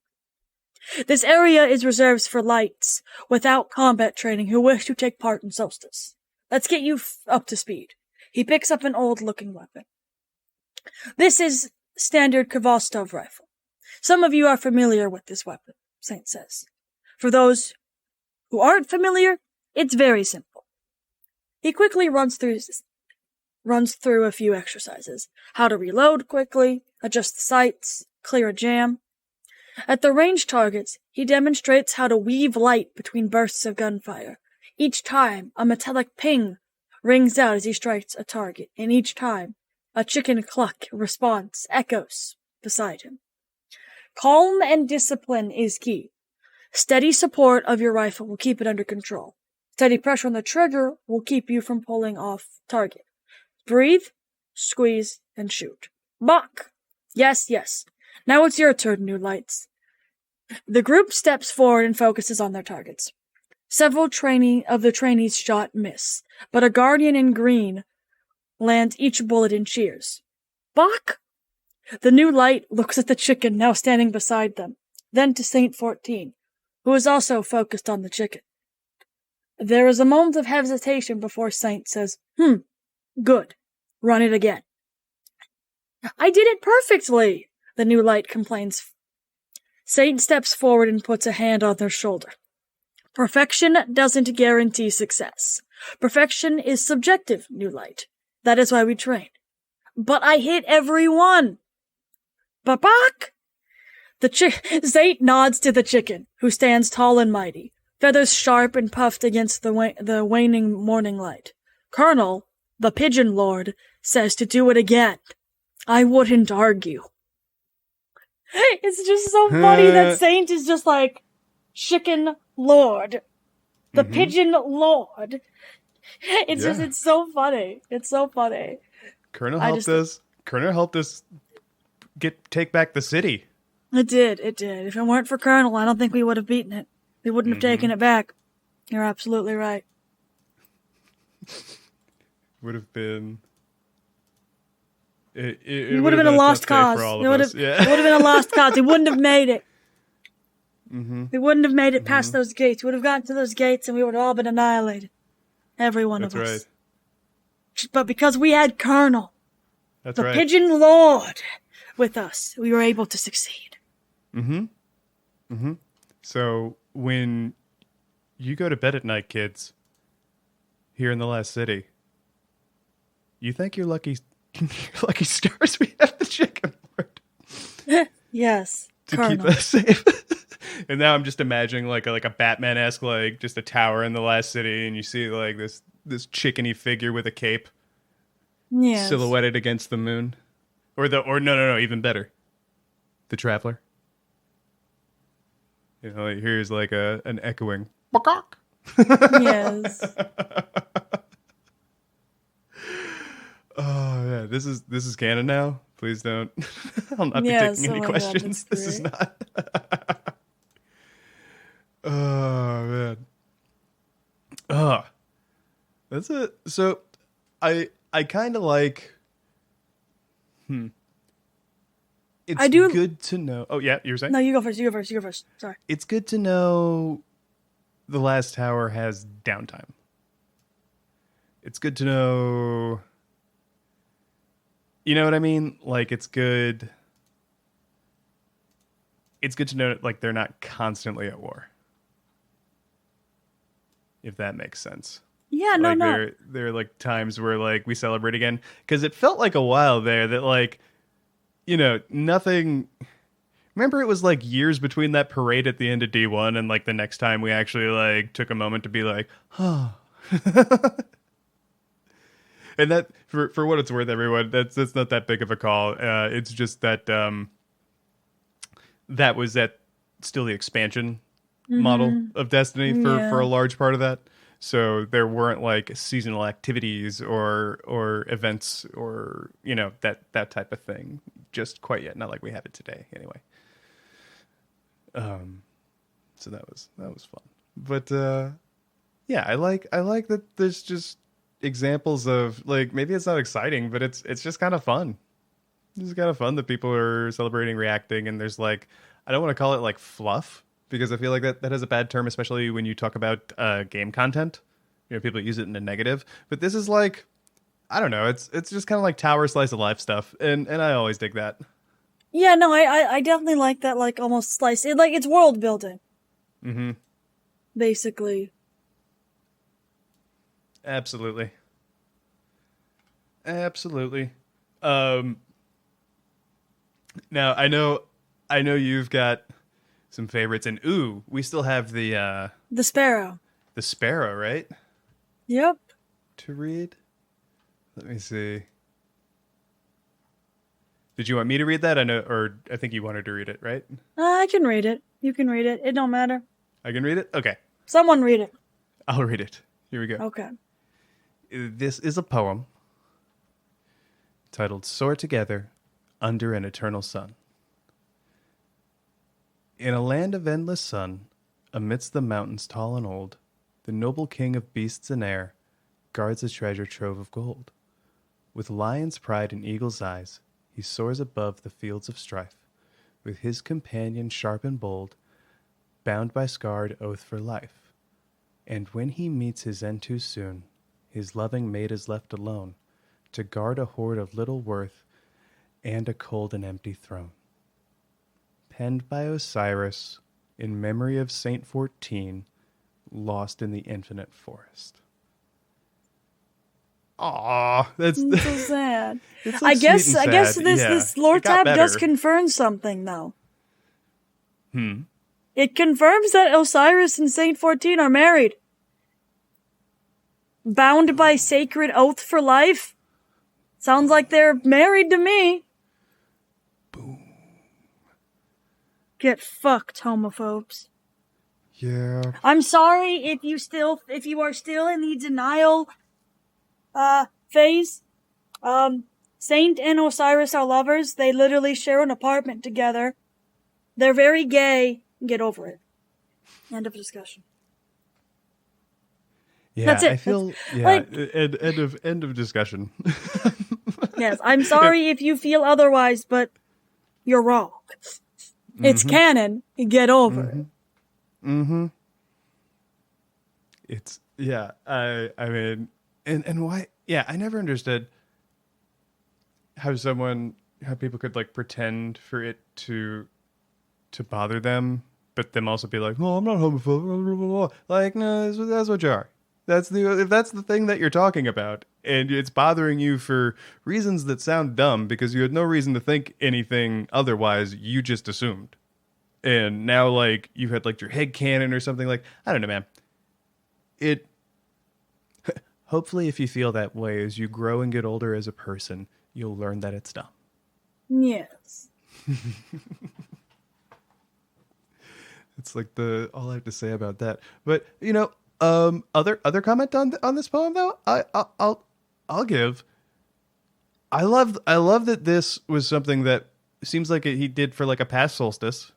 This area is reserved for lights without combat training who wish to take part in Solstice. Let's get you up to speed. He picks up an old-looking weapon. This is standard Kvostov rifle. Some of you are familiar with this weapon, Saint says. For those who aren't familiar, it's very simple. He quickly runs through a few exercises. How to reload quickly, adjust the sights, clear a jam. At the ranged targets, he demonstrates how to weave light between bursts of gunfire. Each time, a metallic ping rings out as he strikes a target, and each time, a chicken cluck response echoes beside him. Calm and discipline is key. Steady support of your rifle will keep it under control. Steady pressure on the trigger will keep you from pulling off target. Breathe, squeeze, and shoot. Bach! Yes. Now it's your turn, new lights. The group steps forward and focuses on their targets. Several of the trainees shot miss, but a guardian in green lands each bullet and cheers. Bach! The new light looks at the chicken now standing beside them, then to Saint 14, who is also focused on the chicken. There is a moment of hesitation before Saint says, good. Run it again. I did it perfectly, the new light complains. Saint steps forward and puts a hand on their shoulder. Perfection doesn't guarantee success. Perfection is subjective, new light. That is why we train. But I hit every one. Babak! Saint nods to the chicken, who stands tall and mighty, feathers sharp and puffed against the waning morning light. Colonel, the Pigeon Lord, says to do it again. I wouldn't argue. It's just so funny that Saint is just like, Chicken Lord. The Pigeon Lord. It's so funny. It's so funny. Colonel helped us take back the city. It did. If it weren't for Colonel, I don't think we would have beaten it. We wouldn't have taken it back. You're absolutely right. Would have been... It would have been a lost cause. It would have been a lost cause. He wouldn't have made it. We wouldn't have made it past those gates. We would have gotten to those gates and we would have all been annihilated. Every one of us. That's right. But because we had Colonel, That's the right. Pigeon Lord, with us, we were able to succeed. So when you go to bed at night, kids, here in the Last City, you thank your lucky stars we have the chicken board. Yes, to Colonel. keep us safe. And now I'm just imagining like a Batman-esque, like just a tower in the Last City, and you see like this chickeny figure with a cape, silhouetted against the moon, or no, even better, the Traveler. You know, here's like an echoing. Yes. Oh yeah, this is canon now. Please don't. I'll not be taking any questions. This is not. Oh man. That's it. So, I kind of like. It's good to know. Oh yeah, you were saying? No, you go first. Sorry. It's good to know the last tower has downtime. It's good to know. You know what I mean? Like, it's good to know, like, they're not constantly at war. If that makes sense. Yeah, like, no. There are, like, times where, like, we celebrate again. Because it felt like a while there that, like, you know, nothing... Remember, it was, like, years between that parade at the end of D1 and, like, the next time we actually, like, took a moment to be like, oh... And that, for what it's worth, everyone, that's not that big of a call. It's just that that was still the expansion model of Destiny for a large part of that. So there weren't like seasonal activities or events or, you know, that type of thing just quite yet. Not like we have it today, anyway. So that was fun. But yeah, I like that. There's just examples of, like, maybe it's not exciting, but it's just kind of fun. It's kind of fun that people are celebrating, reacting, and there's like, I don't want to call it like fluff, because I feel like that has a bad term, especially when you talk about game content. You know, people use it in a negative, but this is like, I don't know, it's just kind of like tower slice of life stuff, and I always dig that. Yeah, no, I definitely like that, like, almost slice. Like, it's world building. Basically. Absolutely. Now I know you've got some favorites, and we still have the Sparrow. The Sparrow, right? Yep. To read. Let me see. Did you want me to read that? I think you wanted to read it, right? I can read it. You can read it. It don't matter. I can read it? Okay. Someone read it. I'll read it. Here we go. Okay. This is a poem titled Soar Together Under an Eternal Sun. In a land of endless sun, amidst the mountains tall and old, the noble king of beasts and air guards a treasure trove of gold. With lion's pride and eagle's eyes, he soars above the fields of strife, with his companion sharp and bold, bound by scarred oath for life. And when he meets his end too soon, his loving mate is left alone to guard a hoard of little worth and a cold and empty throne. Penned by Osiris in memory of Saint 14, lost in the infinite forest. Aw, that's so sad. It's like I guess sad. this lore tab does confirm something, though. It confirms that Osiris and Saint 14 are married. Bound by sacred oath for life. Sounds like they're married to me. Boom. Get fucked, homophobes. Yeah. I'm sorry if you are still in the denial phase. Saint and Osiris are lovers. They literally share an apartment together. They're very gay. Get over it. End of discussion. Yeah, That's it. I feel end of discussion. Yes, I'm sorry if you feel otherwise, but you're wrong. It's canon. Get over it. Mm-hmm. It's I mean, and why? Yeah, I never understood how people could like pretend for it to bother them, but them also be like, no, I'm not homophobic. Blah, blah, blah, blah. Like, no, that's what you are. If that's the thing that you're talking about, and it's bothering you for reasons that sound dumb because you had no reason to think anything otherwise, you just assumed. And now, like, you had like your head canon or something. Like, I don't know, man. It hopefully, if you feel that way as you grow and get older as a person, you'll learn that it's dumb. Yes. It's like all I have to say about that. But other comment on this poem though. I'll give. I love that this was something that seems like he did for like a past solstice.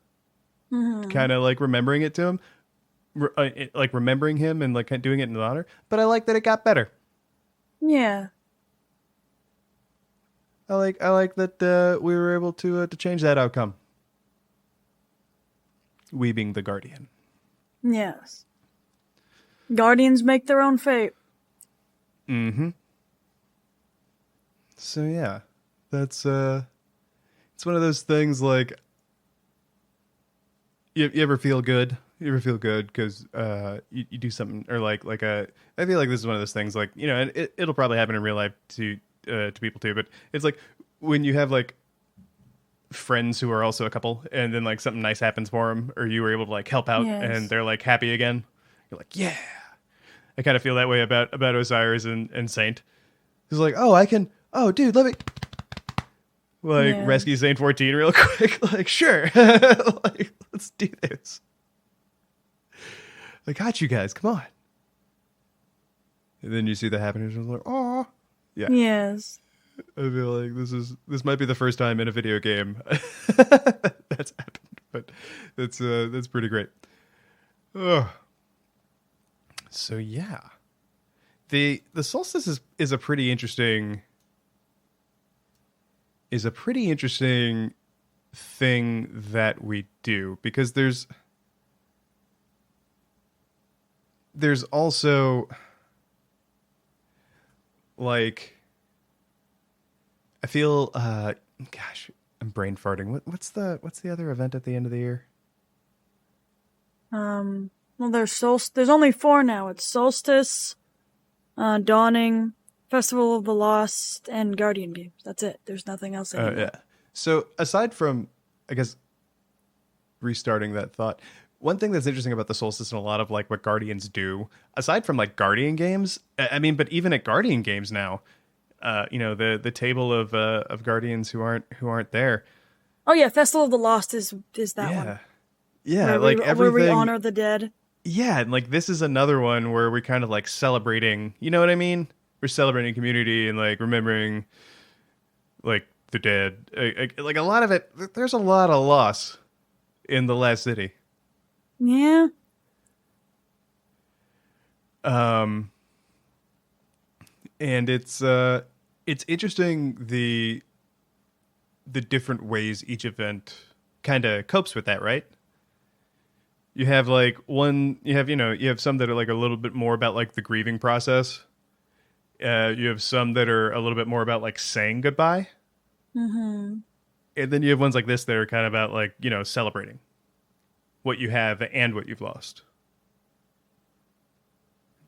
Kind of like remembering it to him, like remembering him and like doing it in honor. But I like that it got better. Yeah. I like that we were able to change that outcome. We being the guardian. Yes. Guardians make their own fate. Mm-hmm. So yeah, that's it's one of those things like you ever feel good? You ever feel good because you do something or like I feel like this is one of those things like and it'll probably happen in real life to people too, but it's like when you have like friends who are also a couple and then like something nice happens for them or you were able to like help out and they're like happy again. You're like, yeah. I kind of feel that way about Osiris and Saint. He's like, dude, let me rescue Saint 14 real quick. Like, sure. Like, let's do this. I got you guys. Come on. And then you see that happen and you're like, oh. Yeah. Yes. I feel like this might be the first time in a video game that's happened, but that's pretty great. Ugh. So yeah, the solstice is a pretty interesting thing that we do because there's also like I feel gosh, I'm brain farting. What's the other event at the end of the year? Well, there's only 4 now. It's Solstice, Dawning, Festival of the Lost, and Guardian Games. That's it. There's nothing else anymore. Yeah. So aside from, I guess, restarting that thought, one thing that's interesting about the Solstice and a lot of like what Guardians do, aside from like Guardian Games, I mean, but even at Guardian Games now, the table of Guardians who aren't there. Oh yeah, Festival of the Lost is that one. Yeah, where we honor the dead. Yeah, and like this is another one where we're kind of like celebrating, you know what I mean? We're celebrating community and like remembering like the dead. Like a lot of it, there's a lot of loss in the last city. Yeah. And it's interesting the different ways each event kind of copes with that, right? You have like you have some that are like a little bit more about like the grieving process. You have some that are a little bit more about like saying goodbye. Mm-hmm. And then you have ones like this that are kind of about like, celebrating what you have and what you've lost.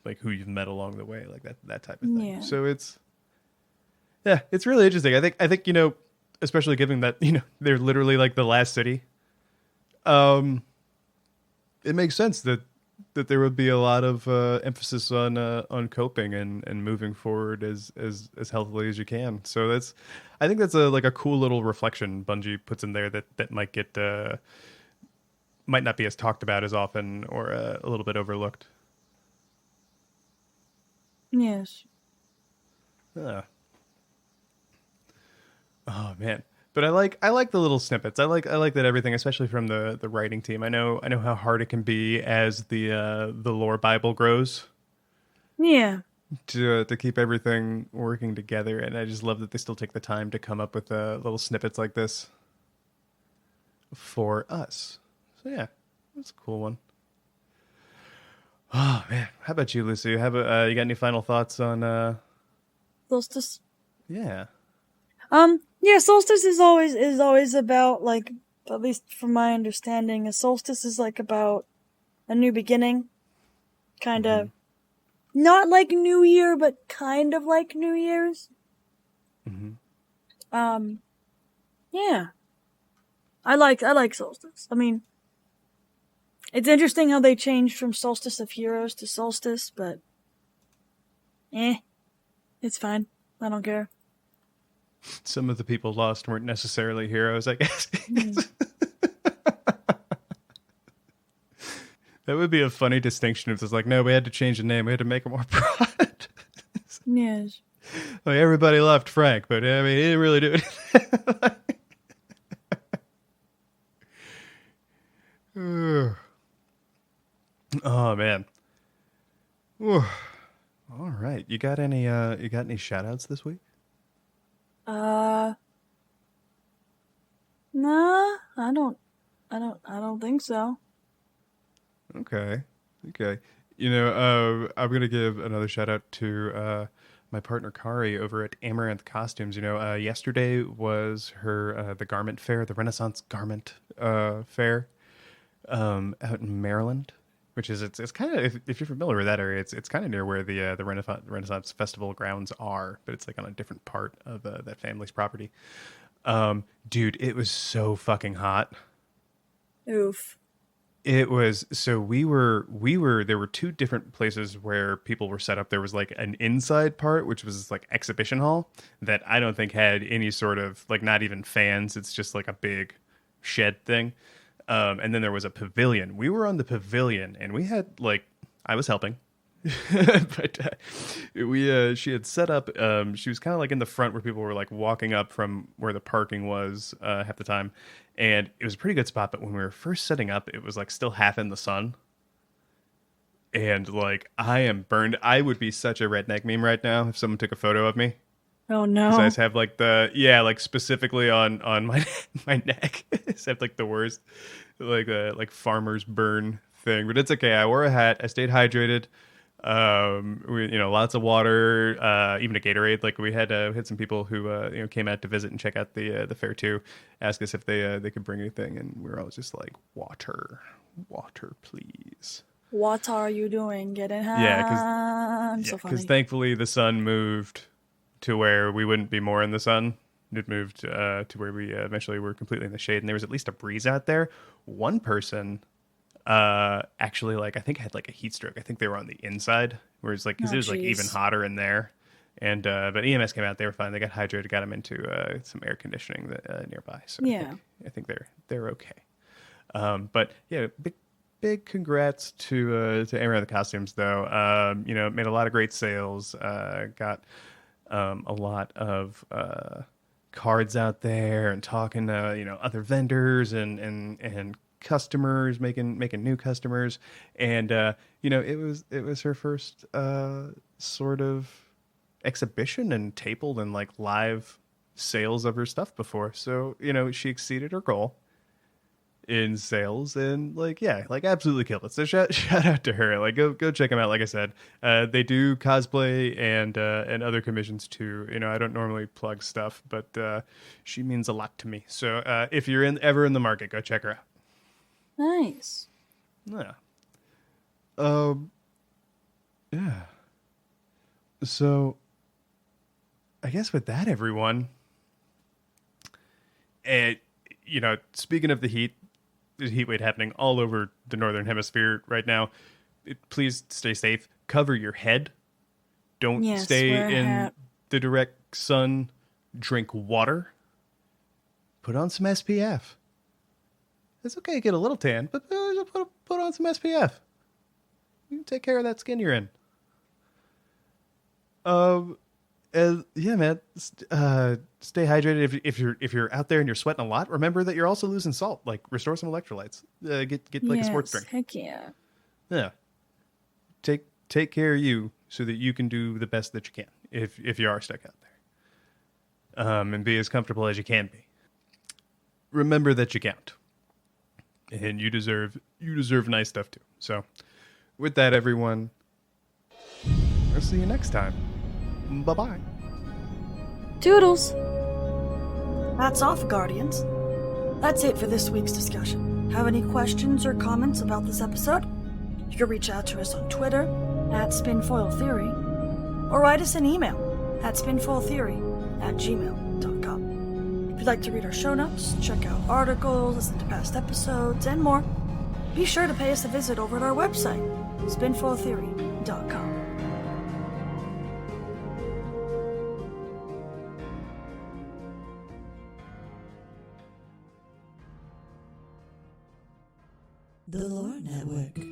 Like who you've met along the way, like that type of thing. Yeah. So it's really interesting. I think, especially given that, they're literally like the last city. It makes sense that there would be a lot of emphasis on coping and moving forward as healthily as you can. So I think that's a cool little reflection Bungie puts in there that might get might not be as talked about as often or a little bit overlooked. Yes. Oh man. But I like the little snippets. I like that everything, especially from the writing team. I know how hard it can be as the lore Bible grows Yeah. to keep everything working together. And I just love that they still take the time to come up with little snippets like this for us. So yeah, that's a cool one. Oh man, how about you, Lucy? You got any final thoughts on? Solstice. Yeah. Yeah, Solstice is always about, like, at least from my understanding, a solstice is like about a new beginning. Kind of not like New Year, but kind of like New Year's. Yeah. I like Solstice. I mean, it's interesting how they changed from Solstice of Heroes to Solstice, but it's fine. I don't care. Some of the people lost weren't necessarily heroes, I guess. That would be a funny distinction if it's like, no, we had to change the name. We had to make it more broad. Yes. Like everybody left Frank, but I mean, he didn't really do it. Oh man. Whew. All right. You got any shout outs this week? Nah, I don't think so. Okay. I'm going to give another shout out to my partner Kari over at Amaranth Costumes. Yesterday was her the garment fair, the Renaissance Garment Fair out in Maryland, which is it's kind of if you're familiar with that area, it's kind of near where the Renaissance Festival grounds are, but it's like on a different part of that family's property. Dude, it was so fucking hot. Oof. It was so we were there were two different places where people were set up. There was like an inside part, which was like exhibition hall that I don't think had any sort of like not even fans. It's just like a big shed thing. And then there was a pavilion. We were on the pavilion and we had like I was helping. But she had set up she was kind of like in the front where people were like walking up from where the parking was half the time, and it was a pretty good spot. But when we were first setting up, it was like still half in the sun, and like I am burned. I would be such a redneck meme right now if someone took a photo of me. Oh no. Because I just have like like specifically on my my neck. I just have like the worst like farmer's burn thing, but it's okay. I wore a hat. I stayed hydrated. Lots of water, even a Gatorade. Like we had some people who came out to visit and check out the fair too, ask us if they could bring anything, and we were all just like, water, please. What are you doing? Getting high? Yeah, because thankfully the sun moved to where we wouldn't be more in the sun. It moved to where we eventually were completely in the shade, and there was at least a breeze out there. One person actually like I think had like a heat stroke. I think they were on the inside, whereas like because it was like even hotter in there. And but EMS came out, they were fine. They got hydrated, got them into some air conditioning nearby. So yeah, I think they're okay. But yeah, big congrats to Amaranth Costumes though. Made a lot of great sales. Got a lot of cards out there and talking to other vendors and customers, making new customers, and it was her first sort of exhibition and tabled and like live sales of her stuff before, so she exceeded her goal in sales and absolutely killed it. So shout out to her. Like go check them out. Like I said, they do cosplay and other commissions too. I don't normally plug stuff, but she means a lot to me. So if you're ever in the market, go check her out. Nice. Yeah. Yeah. So, I guess with that, everyone, and speaking of the heat, there's heat wave happening all over the northern hemisphere right now. Please stay safe. Cover your head. Don't stay in the direct sun. Drink water. Put on some SPF. It's okay to get a little tan, but put on some SPF. You can take care of that skin you're in. Yeah, man. Stay hydrated. If you're out there and you're sweating a lot, remember that you're also losing salt. Like, restore some electrolytes. Get like a sports drink. Heck yeah. Yeah. Take care of you so that you can do the best that you can if you are stuck out there. And be as comfortable as you can be. Remember that you count. And you deserve nice stuff too. So, with that, everyone, I'll see you next time. Bye-bye. Toodles. That's off, Guardians. That's it for this week's discussion. Have any questions or comments about this episode? You can reach out to us on Twitter at Spinfoil Theory, or write us an email at spinfoiltheory@gmail.com. If you'd like to read our show notes, check out articles, listen to past episodes, and more, be sure to pay us a visit over at our website, spinfoiltheory.com. The Lore Network.